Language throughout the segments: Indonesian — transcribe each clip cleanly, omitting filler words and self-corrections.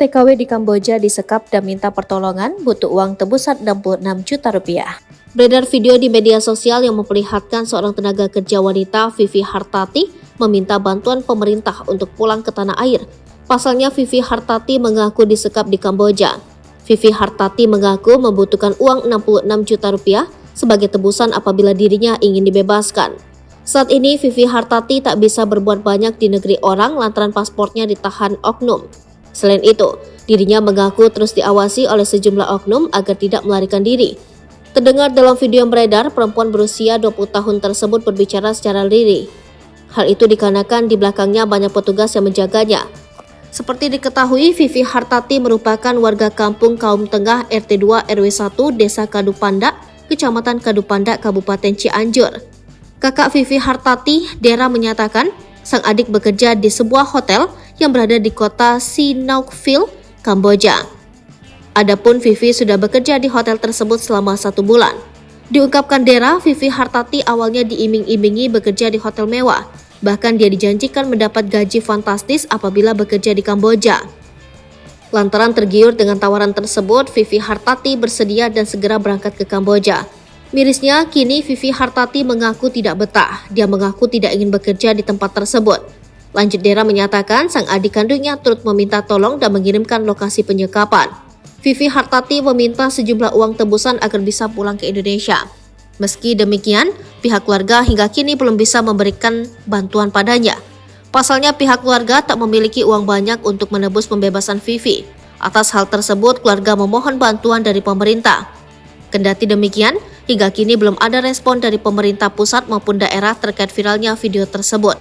TKW di Kamboja disekap dan minta pertolongan, butuh uang tebusan 66 juta rupiah. Beredar video di media sosial yang memperlihatkan seorang tenaga kerja wanita, Vivi Hartati, meminta bantuan pemerintah untuk pulang ke tanah air. Pasalnya Vivi Hartati mengaku disekap di Kamboja. Vivi Hartati mengaku membutuhkan uang 66 juta rupiah sebagai tebusan apabila dirinya ingin dibebaskan. Saat ini Vivi Hartati tak bisa berbuat banyak di negeri orang lantaran paspornya ditahan oknum. Selain itu, dirinya mengaku terus diawasi oleh sejumlah oknum agar tidak melarikan diri. Terdengar dalam video yang beredar, perempuan berusia 20 tahun tersebut berbicara secara lirih. Hal itu dikarenakan di belakangnya banyak petugas yang menjaganya. Seperti diketahui, Vivi Hartati merupakan warga kampung Kaum Tengah RT 2 RW 1 Desa Kadupanda, Kecamatan Kadupanda, Kabupaten Cianjur. Kakak Vivi Hartati, Dera, menyatakan sang adik bekerja di sebuah hotel yang berada di kota Sihanoukville, Kamboja. Adapun Vivi sudah bekerja di hotel tersebut selama 1 bulan. Diungkapkan Dera, Vivi Hartati awalnya diiming-imingi bekerja di hotel mewah. Bahkan dia dijanjikan mendapat gaji fantastis apabila bekerja di Kamboja. Lantaran tergiur dengan tawaran tersebut, Vivi Hartati bersedia dan segera berangkat ke Kamboja. Mirisnya, kini Vivi Hartati mengaku tidak betah. Dia mengaku tidak ingin bekerja di tempat tersebut. Lanjut, Dera menyatakan sang adik kandungnya turut meminta tolong dan mengirimkan lokasi penyekapan. Vivi Hartati meminta sejumlah uang tebusan agar bisa pulang ke Indonesia. Meski demikian, pihak keluarga hingga kini belum bisa memberikan bantuan padanya. Pasalnya pihak keluarga tak memiliki uang banyak untuk menebus pembebasan Vivi. Atas hal tersebut, keluarga memohon bantuan dari pemerintah. Kendati demikian, hingga kini belum ada respon dari pemerintah pusat maupun daerah terkait viralnya video tersebut.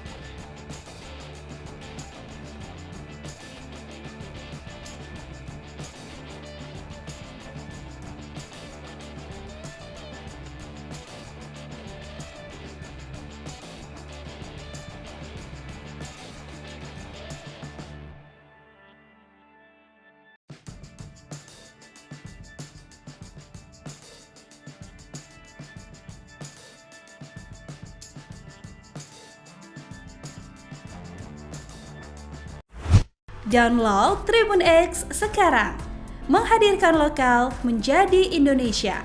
Download Tribun X sekarang, menghadirkan lokal menjadi Indonesia.